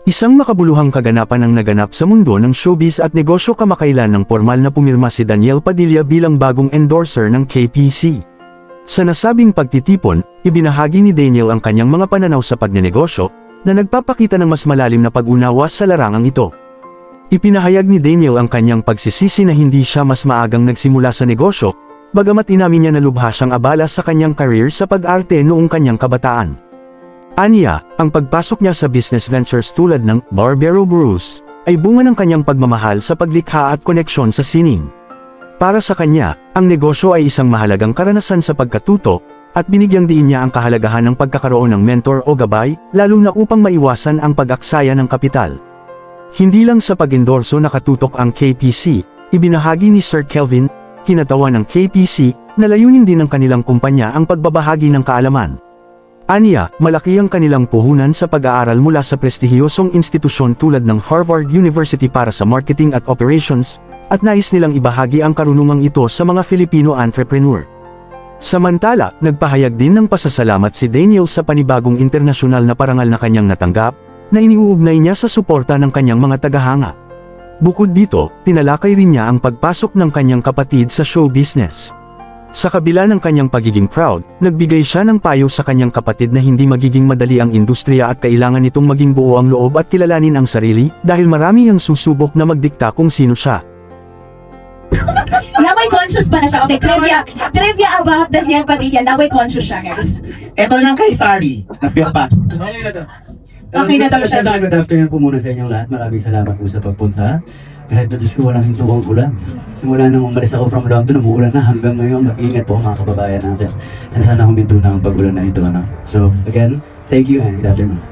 Isang makabuluhang kaganapan ang naganap sa mundo ng showbiz at negosyo kamakailan nang pormal na pumirma si Daniel Padilla bilang bagong endorser ng KPC. Sa nasabing pagtitipon, ibinahagi ni Daniel ang kanyang mga pananaw sa pagnenegosyo, na nagpapakita ng mas malalim na pag-unawa sa larangang ito. Ipinahayag ni Daniel ang kanyang pagsisisi na hindi siya mas maagang nagsimula sa negosyo, bagamat inamin niya na lubha siyang abala sa kanyang career sa pag-arte noong kanyang kabataan. Aniya, ang pagpasok niya sa business ventures tulad ng Barbero Brews, ay bunga ng kanyang pagmamahal sa paglikha at koneksyon sa sining. Para sa kanya, ang negosyo ay isang mahalagang karanasan sa pagkatuto, at binigyang diin niya ang kahalagahan ng pagkakaroon ng mentor o gabay, lalo na upang maiwasan ang pag-aksaya ng kapital. Hindi lang sa pag-endorso nakatutok ang KPC, ibinahagi ni Sir Kelvin, kinatawan ng KPC, na layunin din ng kanilang kumpanya ang pagbabahagi ng kaalaman. Aniya, malaki ang kanilang puhunan sa pag-aaral mula sa prestihiyosong institusyon tulad ng Harvard University para sa marketing at operations, at nais nilang ibahagi ang karunungang ito sa mga Filipino entrepreneur. Samantala, nagpahayag din ng pasasalamat si Daniel sa panibagong internasyonal na parangal na kanyang natanggap, na iniuugnay niya sa suporta ng kanyang mga tagahanga. Bukod dito, tinalakay rin niya ang pagpasok ng kanyang kapatid sa show business. Sa kabila ng kanyang pagiging proud, nagbigay siya ng payo sa kanyang kapatid na hindi magiging madali ang industriya at kailangan nitong maging buo ang loob at kilalanin ang sarili, dahil marami ang susubok na magdikta kung sino siya. Naway conscious pa na siya. Okay, trivia about Daniel Padilla. Naway conscious siya, guys. Ito lang kay Sari, na-feel pa. Okay na daw siya. Good afternoon po muna sa inyong lahat. Maraming salamat po sa pagpunta. Kahit na Diyos ko walang hintong ulan. Simula nung umalis ako from London, umuulan na hanggang ngayon. Mag-ingat po mga kababayan natin. And sana huminto na ang pag-ulan na ito. Ano? So again, thank you and good afternoon.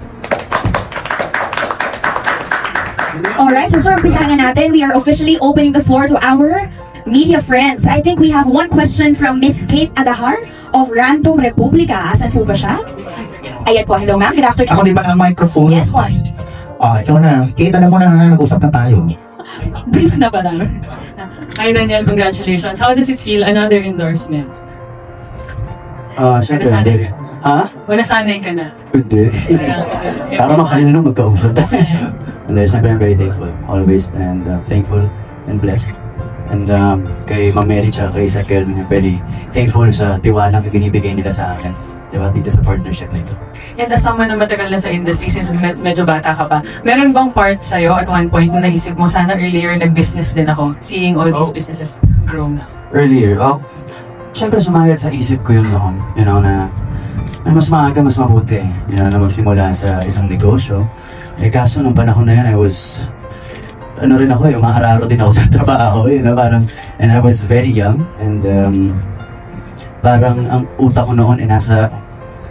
Alright, so sir, umpisahan na natin. We are officially opening the floor to our media friends. I think we have one question from Miss Kate Adahar of Random Republica. Asan po ba siya? Ayan po, hello ma'am. Good afternoon. Ako di ba ang microphone? Yes, ma'am. Ikaw na. Kate, alam mo na nag-usap na tayo. Brief na ba lang? Hi Daniel, congratulations. How does it feel? Another endorsement. Siyempre, Nasanay hindi. ka? Ha? O nasanay ka na? Hindi. Parang nung kanina nung magkausap. And siyempre, I'm very thankful. Always. And thankful and blessed. And kay Ma'am Mary tsaka kay Sir Kelvin, I'm very thankful sa tiwala na binibigay nila sa akin. Diba? Dito sa partnership na ito. And as someone na matagal na sa industry since medyo bata ka pa, meron bang part sa'yo at one point na naisip mo, sana earlier nag-business din ako, seeing all these businesses grow na? Earlier, siyempre sumayad sa isip ko yun noon, you know, na mas maaga, mas mabuti, you know, na magsimula sa isang negosyo. Kaso nung panahon na yun, I was, rin ako umahararo din ako sa trabaho, you know, parang, and I was very young, and parang ang utak ko noon ay nasa,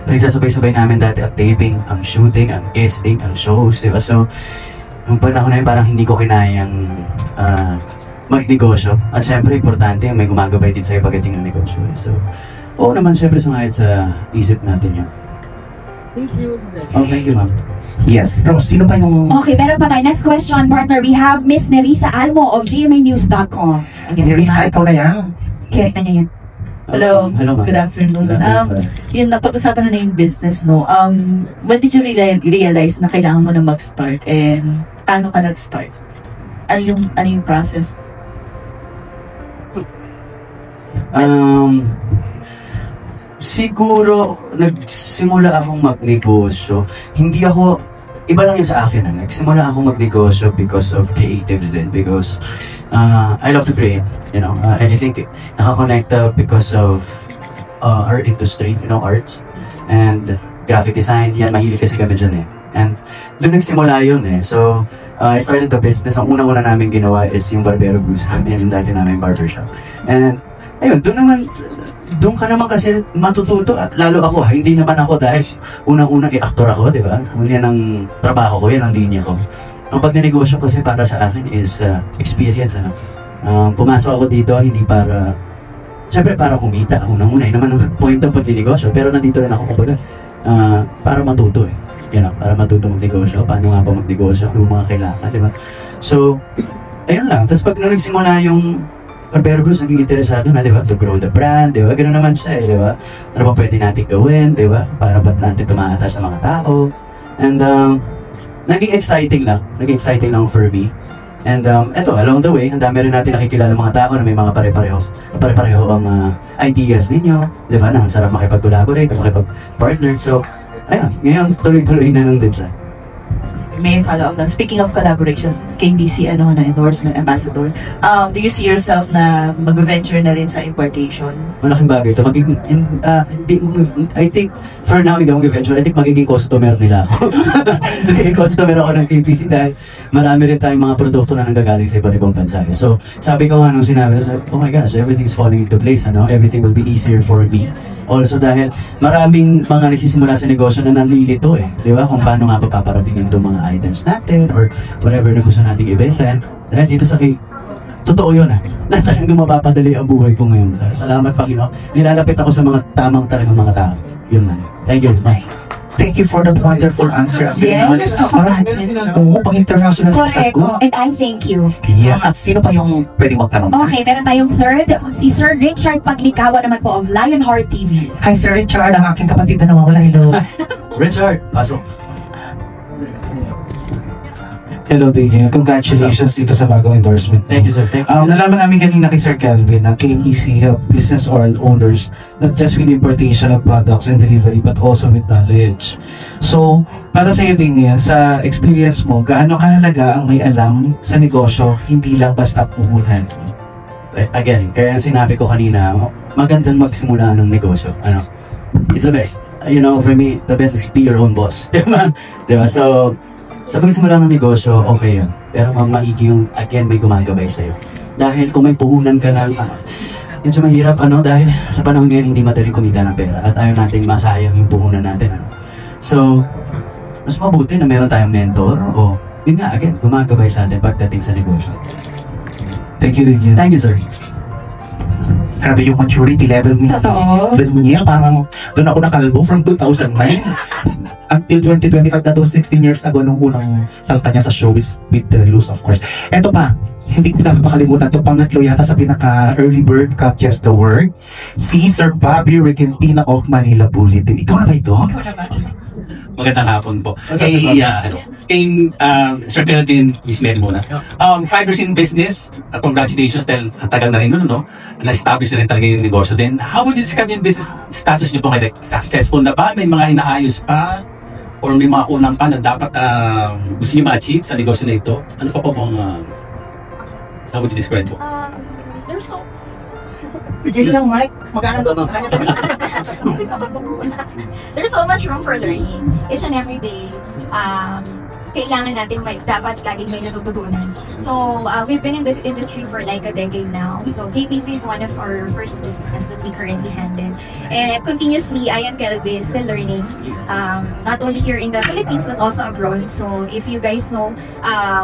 nagsasabay-sabay namin dati ang taping, ang shooting, ang casting, ang shows, diba? So, nung panahon na yun, parang hindi ko kinayang magnegosyo. At syempre, importante may gumagabay din sa'yo pagdating ng negosyo. So, oo naman, syempre, sungayad sa isip natin yun. Thank you. Oh, thank you, ma'am. Yes. Pero sino pa yung... Okay, meron pa tayo. Next question, partner. We have Miss Nerissa Almo of GMAnews.com. Nerissa, ikaw na yan. Correct na niya yan. Hello, good afternoon. Yun, napag-usapan na yung business, no? When did you realize na kailangan mo na mag-start and paano ka nag-start? Ano yung process? Siguro, nagsimula akong magnegosyo. Hindi ako, iba lang yun sa akin. Nagsimula akong magnegosyo because of creatives din. Because I love to create, you know. I think nakakonect because of our industry, you know, arts. And graphic design, yan, mahilig kasi kami dyan eh. And doon nagsimula yun eh. So, I started the business. Ang unang-una namin ginawa is yung Barbero Brews. Yung dati namin barbershop. And, ayun, doon ka naman kasi matututo. At lalo ako, hindi naman ako dahil unang-unang i-actor ako, di ba? Yan ang trabaho ko, yan ang linya ko. Ang pagnenegosyo kasi para sa akin is experience. Ano? Pumasok ako dito, hindi para... Siyempre para kumita. Unang-una, yun naman ang point ng pagnenegosyo. Pero nandito rin ako kumbaga para matuto eh. Yan know, para matuto magnegosyo. Paano nga ba magnegosyo? Ano mga kailangan, di ba? So, ayun lang. Tapos pag nagsimula yung Barbero Brews, naging interesado na, di ba? To grow the brand, di ba? Ganoon naman siya eh, di ba? Ano ba pwede natin gawin, di ba? Para ba't natin tumata sa mga tao? And naging exciting lang for me. And eto, along the way, ang dami rin natin nakikilala mga tao na may mga pare-pareho ang ideas ninyo, di ba, na ang sarap makipag-collaborate, makipag-partner. So, ayun, ngayon tuloy-tuloy na ng Lidra. May follow up lang. Speaking of collaborations, KBC, na endorsement ambassador, do you see yourself na mag-venture na rin sa importation? Malaking bagay ito. I think, for now, hindi ako mag-venture. I think magiging customer nila ako. Magiging customer ako ng KPC dahil marami rin tayong mga produkto na nanggagaling sa iba't ibang bansa. So, sabi ko nung sinabi, oh my gosh, everything's falling into place, Everything will be easier for me. Also dahil maraming mga nagsisimula sa negosyo na nalilito di ba? Kung paano nga paparatingin itong mga items natin or whatever na gusto nating ibenta. Dahil dito sa totoo yun na talagang mapapadali ang buhay ko ngayon. Salamat Panginoon. Nilalapit ako sa mga tamang talagang mga tao. Yun na. Thank you. Thank you for that wonderful answer. Yes, Oo, pang-international correct. ko. And I thank you. Yes, at sino pa yung pwedeng magtanong? Okay, meron tayong third, si Sir Richard Paglikawa naman po of Lionheart TV. Hi, Sir Richard, ang aking kapatid na nawawala. Hello. Richard, pasok. Hello, DJ. Congratulations dito sa bagong endorsement. Thank you, sir. Thank you. Nalaman namin kanina kay Sir Kelvin na KPC help business oil owners not just with importation of products and delivery but also with knowledge. So, para sa iyo din yan, sa experience mo, gaano kahalaga ang may alam sa negosyo, hindi lang basta puhunan? Again, kaya sinabi ko kanina, magandang magsimula ng negosyo. It's the best. For me, the best is be your own boss. Diba? So, sa pagsimula ng negosyo, okay yun. Pero maigi yung, again, may gumagabay sa'yo. Dahil kung may puhunan ka lang, yun siya mahirap, dahil sa panahon ngayon, hindi madaling kumita ng pera. At ayaw nating masayang yung puhunan natin, So, mas mabuti na meron tayong mentor, o, yun nga, again, gumagabay sa atin pagdating sa negosyo. Thank you, DJ. Thank you, sir. Grabe yung maturity level ni Daniel. Parang doon ako nakalbo from 2009 until 2025, that was 16 years ago nung unang salta niya sa showbiz with the Luz, of course. Eto pa, hindi ko napapakalimutan ito, pangatlo yata sa pinaka-early bird catches the word, si Sir Bobby Regentina of Manila Bulletin. Ikaw na ba ito? Magandang hapon po. Kay Sir Kelvin, Miss Mary muna. 5 years in business, congratulations dahil ang tagal na rin nun, na-establish na rin talaga yung negosyo din. How would you describe yung business status niyo po ngayon? Successful na ba? May mga inaayos pa? Or may mga unang pa na dapat gusto niyo ma-achieve sa negosyo na ito? Ano pa po bang, how would you describe po? There's so Bigyan lang, Mike. Magkano doon sa kanya? There's so much room for learning. Each and every day, kailangan natin dapat laging may natututunan. So, we've been in the industry for like a decade now. So, KPC is one of our first businesses that we currently handle. And continuously, I and Kelvin still learning. Not only here in the Philippines, but also abroad. So, if you guys know,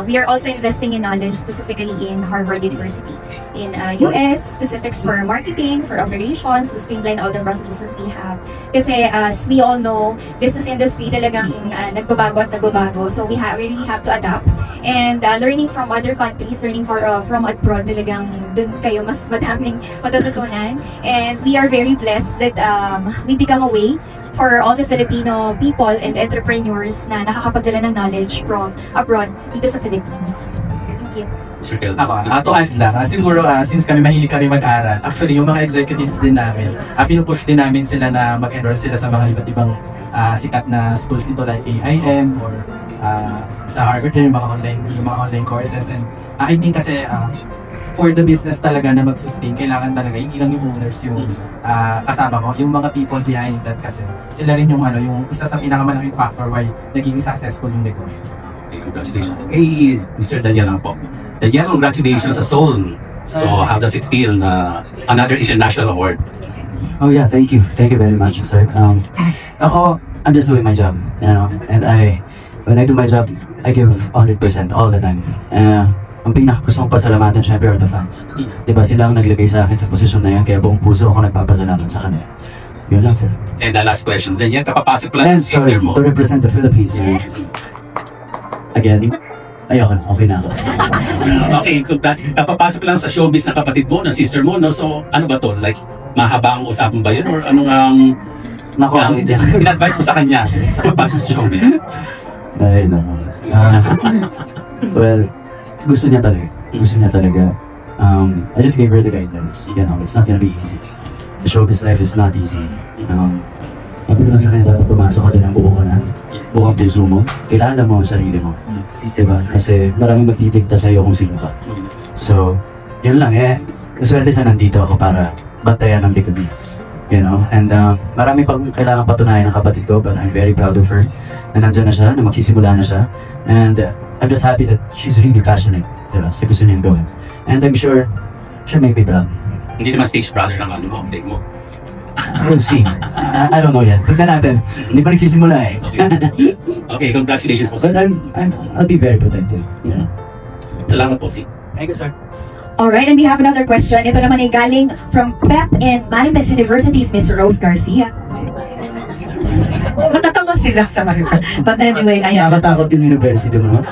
we are also investing in knowledge, specifically in Harvard University. In US, specifics for marketing, for operations, to streamline all the processes that we have. Kasi as we all know, business industry talagang nagbabago at nagbabago. So, we really have to adapt. And learning from other countries, learning from abroad, talagang dun kayo mas madaming matututunan. And we are very blessed that we become a way for all the Filipino people and entrepreneurs na nakakapagdala ng knowledge from abroad dito sa Philippines. Thank you. Sir Kelvin. Ako, to add lang, siguro since kami mahilig kami mag-aral, actually yung mga executives din namin, pinupush din namin sila na mag-enroll sila sa mga iba't ibang sikat na schools nito like AIM or sa Harvard yung mga online courses. And I think kasi for the business talaga na mag-sustain, kailangan talaga hindi lang yung owners yung kasama mo, yung mga people behind that kasi sila rin yung yung isa sa pinakamalaking factor why naging successful yung negosyo. Congratulations. Hey, Mr. Daniel lang po. Daniel, congratulations sa Seoul. So, how does it feel na another international award? Oh yeah, thank you. Thank you very much, sir. I'm just doing my job, and when I do my job, I give 100% all the time. Ang pinaka-gusto kong pasalamatan, syempre, are the fans. Diba sila ang naglagay sa akin sa posisyon na yan, kaya buong puso ako nagpapasalamat sa kanila. Yun lang, sir. And the last question, Daniel, kapapasok lang sa sorry, mo. to represent the Philippines, Again, ayoko na, okay na ako. Okay, kapapasok lang sa showbiz na kapatid mo, na sister mo, no? So, ano ba to? Like, mahaba ang usapan ba yun? Or anong Nako, in-advise mo sa kanya sa pagpasok sa showbiz? Ay, no. Well, gusto niya talaga. Gusto niya talaga. I just gave her the guidelines. You know, it's not gonna be easy. The showbiz life is not easy. Sabi ko lang sa kanya, pumasok ka din ang buo ka na. Buo kang puso mo. Kilala mo ang sarili mo. Diba? Kasi maraming magtitigta sa'yo kung sino ka. So, yun lang eh. Swerte sa nandito ako para bantayan ang likod niya. You know? And marami pang kailangan patunayan ng kapatid ko, but I'm very proud of her. Na nandyan na siya, na magsisimula na siya. And I'm just happy that she's really passionate. Diba? Sa gusto niyang gawin. And I'm sure, she'll make me proud. Hindi naman stage brother lang ano mo, update mo. We'll see. I don't know yet. Tignan natin. Hindi pa nagsisimula eh. Okay, congratulations po. But I'll be very protective. Yeah. Salamat po, T. Thank you, sir. Alright, and we have another question. Ito naman ay galing from PEP and Marites University's Miss Rose Garcia. Matatawa sila sa Marites. But anyway, ayan. Nakakatakot yung university mo naman.